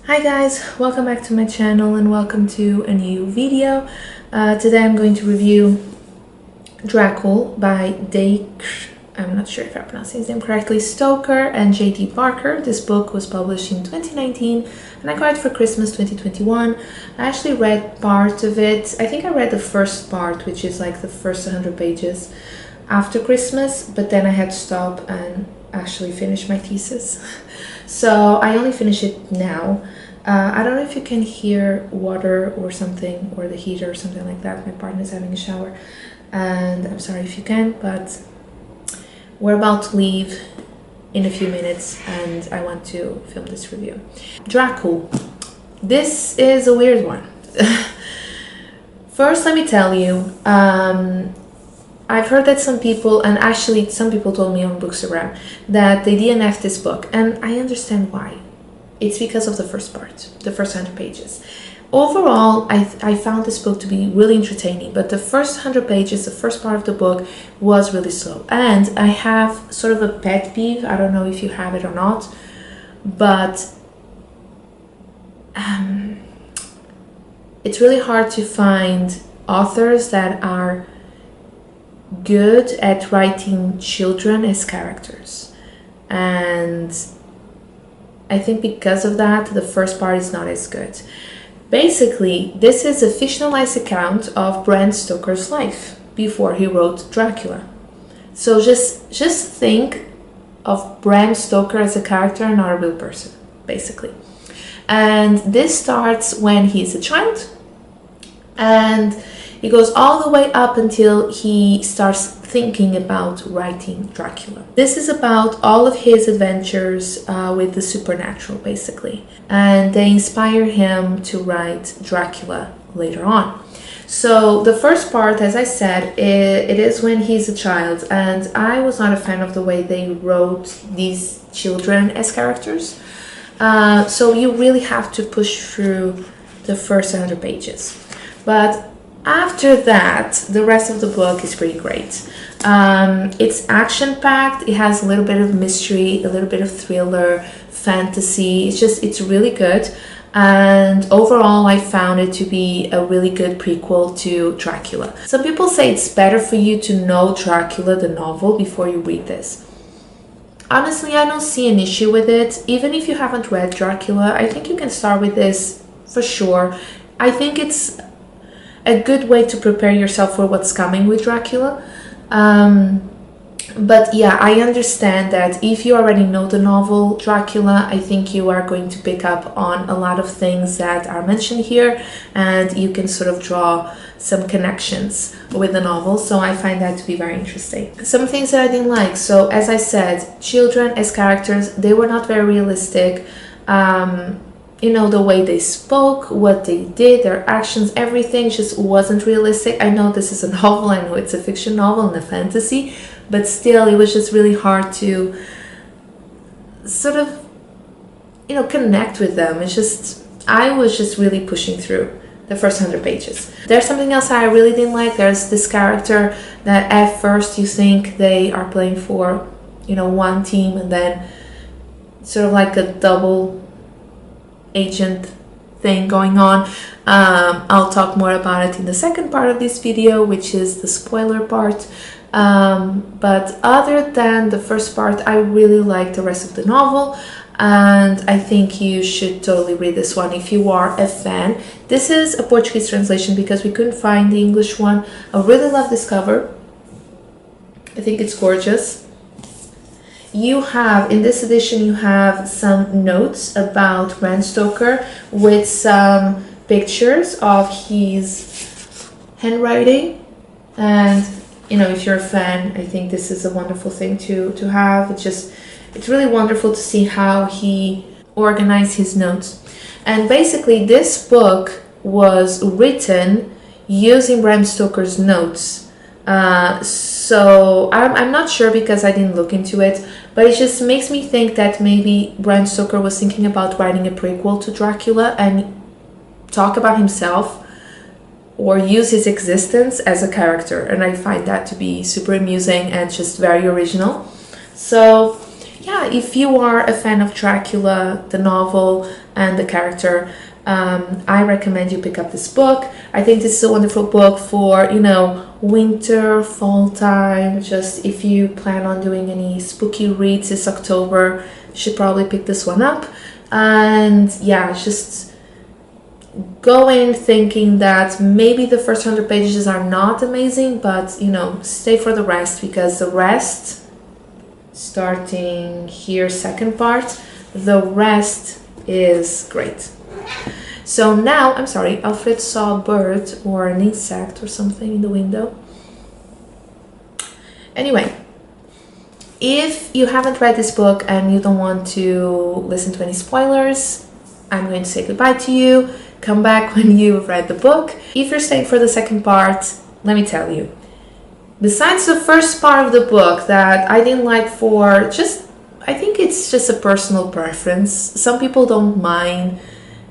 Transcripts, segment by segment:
Hi guys, welcome back to my channel and welcome to a new video. Today I'm going to review Dracul by Dacre, I'm not sure if I pronounced his name correctly, Stoker and J. Barker. This book was published in 2019 and I got it for Christmas 2021. I actually read part of it. I think I read the first part, which is like the first 100 pages after Christmas, but then I had to stop and actually finish my thesis. So I only finished it now. I don't know if you can hear water or something, or the heater or something like that. My partner's having a shower and I'm sorry if you can, but we're about to leave in a few minutes and I want to film this review. Dracul. This is a weird one. First, let me tell you, I've heard that some people, and actually some people told me on Bookstagram, that they DNF'd this book, and I understand why. It's because of the first part, the first 100 pages. Overall, I found this book to be really entertaining, but the first 100 pages, the first part of the book, was really slow. And I have sort of a pet peeve, I don't know if you have it or not, but it's really hard to find authors that are good at writing children as characters, and I think because of that the first part is not as good. Basically, this is a fictionalized account of Bram Stoker's life before he wrote Dracula. So just think of Bram Stoker as a character and not a real person, basically. And this starts when he's a child and it goes all the way up until he starts thinking about writing Dracula. This is about all of his adventures with the supernatural, basically. And they inspire him to write Dracula later on. So the first part, as I said, it is when he's a child. And I was not a fan of the way they wrote these children as characters. So you really have to push through the first 100 pages. But after that, the rest of the book is pretty great. It's action-packed, it has a little bit of mystery, a little bit of thriller, fantasy. It's really good. And overall, I found it to be a really good prequel to Dracula. Some people say it's better for you to know Dracula, the novel, before you read this. Honestly, I don't see an issue with it. Even if you haven't read Dracula, I think you can start with this for sure. I think it's a good way to prepare yourself for what's coming with Dracula. But yeah, I understand that if you already know the novel Dracula, I think you are going to pick up on a lot of things that are mentioned here and you can sort of draw some connections with the novel. So I find that to be very interesting. Some things that I didn't like. So as I said, children as characters, they were not very realistic. You know, the way they spoke, what they did, their actions, everything just wasn't realistic. I know this is a novel, I know it's a fiction novel and a fantasy, but still it was just really hard to sort of, you know, connect with them. It's just, I was just really pushing through the first 100 pages. There's something else I really didn't like. There's this character that at first you think they are playing for, you know, one team, and then sort of like a double agent thing going on. I'll talk more about it in the second part of this video, which is the spoiler part. But other than the first part, I really like the rest of the novel, and I think you should totally read this one if you are a fan. This is a Portuguese translation because we couldn't find the English one. I really love this cover. I think it's gorgeous. You have, in this edition, you have some notes about Bram Stoker with some pictures of his handwriting. And, you know, if you're a fan, I think this is a wonderful thing to have. It's really wonderful to see how he organized his notes. And basically, this book was written using Bram Stoker's notes. So I'm not sure because I didn't look into it, but it just makes me think that maybe Bram Stoker was thinking about writing a prequel to Dracula and talk about himself or use his existence as a character, and I find that to be super amusing and just very original. So yeah, if you are a fan of Dracula, the novel, and the character. I recommend you pick up this book. I think this is a wonderful book for, you know, winter, fall time. Just if you plan on doing any spooky reads this October, you should probably pick this one up. And yeah, just go in thinking that maybe the first 100 pages are not amazing, but, you know, stay for the rest, because the rest, starting here, second part, the rest is great. So now, I'm sorry, Alfred saw a bird or an insect or something in the window. Anyway, if you haven't read this book and you don't want to listen to any spoilers, I'm going to say goodbye to you. Come back when you've read the book. If you're staying for the second part, let me tell you. Besides the first part of the book that I didn't like for just, I think it's just a personal preference. Some people don't mind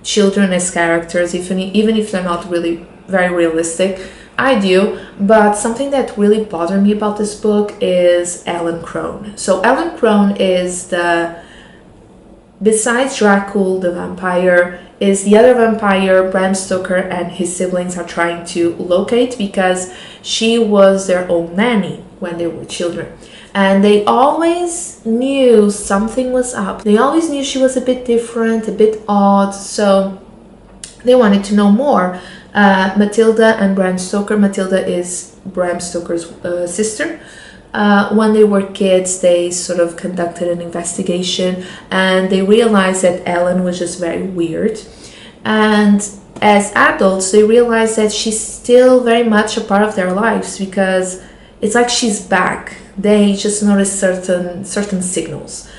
children as characters, even if they're not really very realistic. I do, but something that really bothered me about this book is Alan Crone. So Alan Crone is besides Dracul the vampire, is the other vampire Bram Stoker and his siblings are trying to locate, because she was their own nanny when they were children. And they always knew something was up. They always knew she was a bit different, a bit odd, so they wanted to know more. Matilda and Bram Stoker. Matilda is Bram Stoker's sister. When they were kids, they sort of conducted an investigation and they realized that Ellen was just very weird. And as adults, they realized that she's still very much a part of their lives, because it's like she's back. They just noticed certain signals.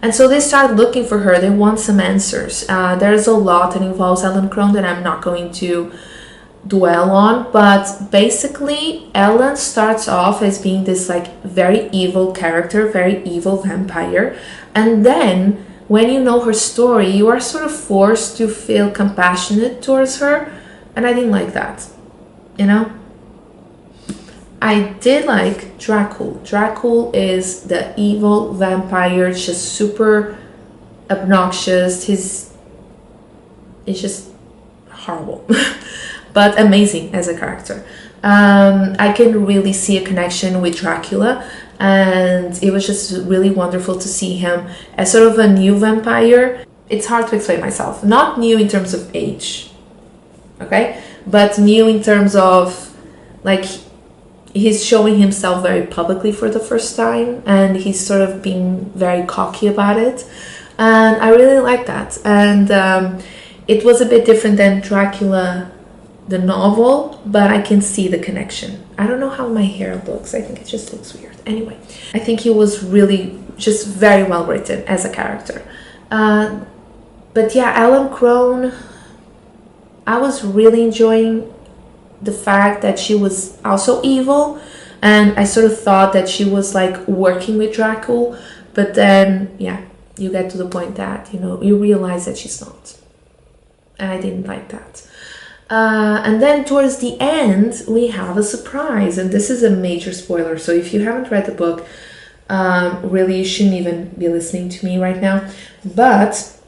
And so they started looking for her. They want some answers. There's a lot that involves Alan Crone that I'm not going to dwell on, but basically Ellen starts off as being this like very evil character, very evil vampire, and then when you know her story, you are sort of forced to feel compassionate towards her, and I didn't like that, you know. I did like Dracul. Dracul is the evil vampire, just super obnoxious. He's just horrible. But amazing as a character. I can really see a connection with Dracula, and it was just really wonderful to see him as sort of a new vampire. It's hard to explain myself. Not new in terms of age, okay? But new in terms of, like, he's showing himself very publicly for the first time, and he's sort of being very cocky about it. And I really like that. And it was a bit different than Dracula the novel, but I can see the connection. I don't know how my hair looks. I think it just looks weird. Anyway, I think he was really just very well written as a character. But yeah, Alan Crone, I was really enjoying the fact that she was also evil, and I sort of thought that she was like working with Dracul, but then yeah, you get to the point that, you know, you realize that she's not, and I didn't like that. And then towards the end, we have a surprise, and this is a major spoiler, so if you haven't read the book, really you shouldn't even be listening to me right now. But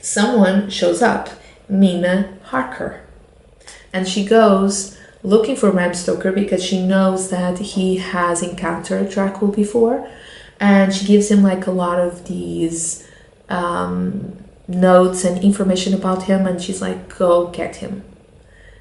someone shows up, Mina Harker, and she goes looking for Bram Stoker because she knows that he has encountered Dracul before, and she gives him like a lot of these notes and information about him, and she's like, go get him.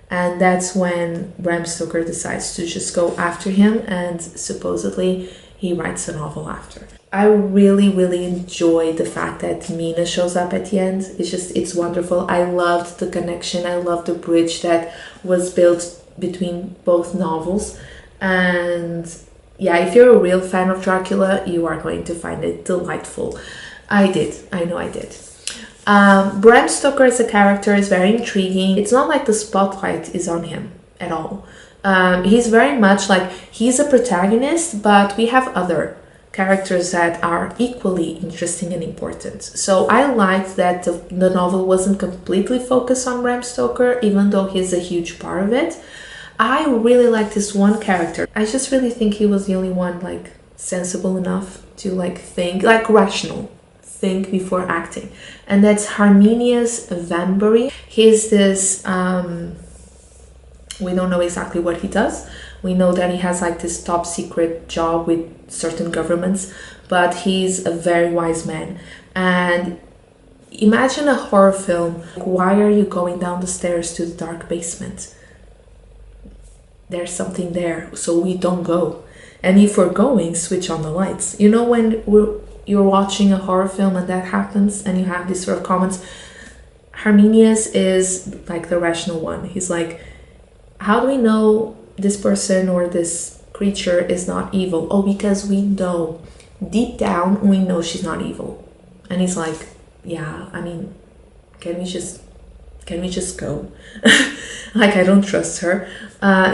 And that's when Bram Stoker decides to just go after him, and supposedly he writes a novel after. I really enjoyed the fact that Mina shows up at the end. It's wonderful. I loved the connection. I loved the bridge that was built between both novels. And yeah, if you're a real fan of Dracula, you are going to find it delightful. I did. I know I did. Bram Stoker as a character is very intriguing. It's not like the spotlight is on him at all. He's very much like, he's a protagonist, but we have other characters that are equally interesting and important. So I liked that the novel wasn't completely focused on Bram Stoker, even though he's a huge part of it. I really like this one character. I just really think he was the only one like sensible enough to like think, like rational think before acting. And that's Harminius Vanbury. He's this, we don't know exactly what he does. We know that he has like this top secret job with certain governments, but he's a very wise man. And imagine a horror film. Why are you going down the stairs to the dark basement? There's something there, so we don't go. And if we're going, switch on the lights. You know, when you're watching a horror film and that happens and you have these sort of comments, Harminius is like the rational one. He's like, how do we know this person or this creature is not evil? Oh, because we know, deep down, we know she's not evil. And he's like, yeah, I mean, can we just go? Like, I don't trust her.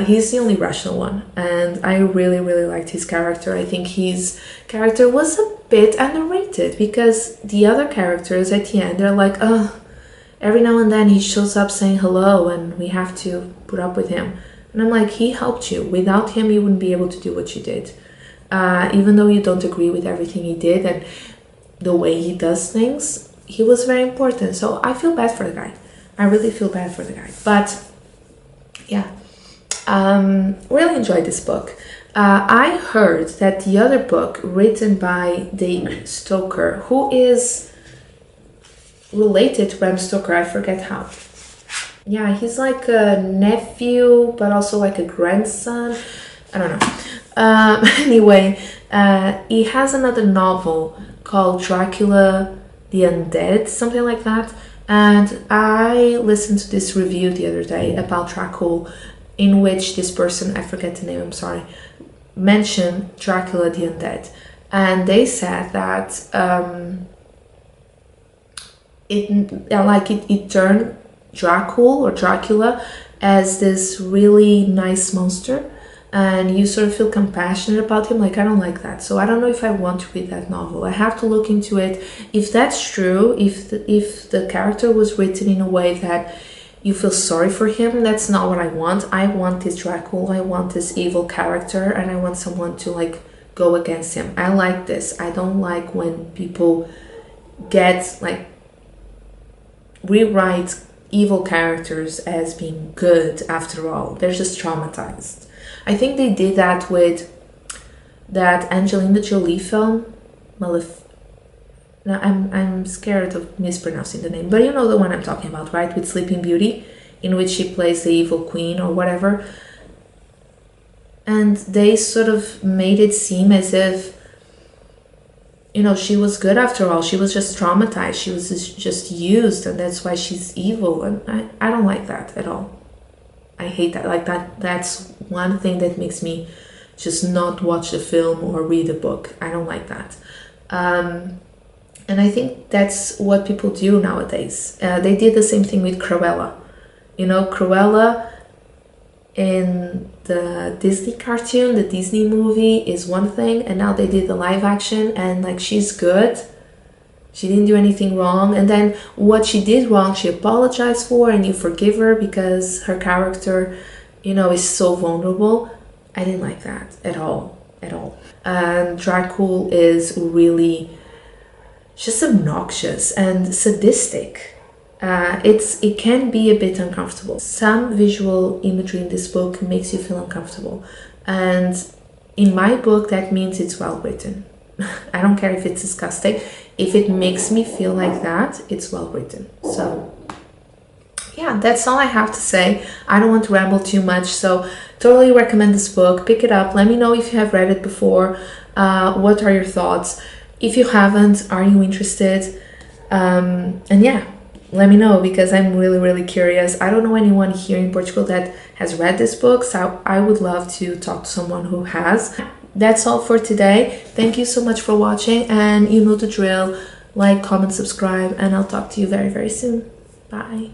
He's the only rational one, and I really, really liked his character. I think his character was a bit underrated, because the other characters at the end, they're like, every now and then he shows up saying hello and we have to put up with him. And I'm like, he helped you. Without him, you wouldn't be able to do what you did. Even though you don't agree with everything he did and the way he does things, he was very important. So I feel bad for the guy. I really feel bad for the guy. But yeah, really enjoyed this book. I heard that the other book written by Dacre Stoker, who is related to Bram Stoker, I forget how. Yeah, he's like a nephew, but also like a grandson. I don't know. Anyway, he has another novel called Dracula the Undead, something like that. And I listened to this review the other day about Dracul, in which this person, I forget the name, I'm sorry, mentioned Dracula the Undead. And they said that it turned Dracul or Dracula as this really nice monster, and you sort of feel compassionate about him. Like, I don't like that, so I don't know if I want to read that novel. I have to look into it. If that's true, if the character was written in a way that you feel sorry for him, that's not what I want. I want this Dracul, I want this evil character, and I want someone to like go against him. I like this. I don't like when people get like rewrite evil characters as being good after all. They're just traumatized. I think they did that with that Angelina Jolie film, Now I'm scared of mispronouncing the name, but you know the one I'm talking about, right? With Sleeping Beauty, in which she plays the evil queen or whatever. And they sort of made it seem as if, you know, she was good after all. She was just traumatized. She was just used, and that's why she's evil. And I don't like that at all. I hate that. Like that's one thing that makes me just not watch the film or read the book. I don't like that. And I think that's what people do nowadays. They did the same thing with Cruella. You know, Cruella in the Disney cartoon, the Disney movie is one thing, and now they did the live action, and like, she's good. She didn't do anything wrong, and then what she did wrong, she apologized for, and you forgive her because her character, you know, is so vulnerable. I didn't like that at all. And Dracul is really just obnoxious and sadistic. It can be a bit uncomfortable. Some visual imagery in this book makes you feel uncomfortable, and in my book that means it's well written. I don't care if it's disgusting. If it makes me feel like that, it's well written. So yeah, that's all I have to say. I don't want to ramble too much, so totally recommend this book. Pick it up. Let me know if you have read it before. What are your thoughts? If you haven't, are you interested? And yeah, let me know, because I'm really, really curious. I don't know anyone here in Portugal that has read this book, so I would love to talk to someone who has. That's all for today. Thank you so much for watching, and you know the drill. Like, comment, subscribe, and I'll talk to you very, very soon. Bye.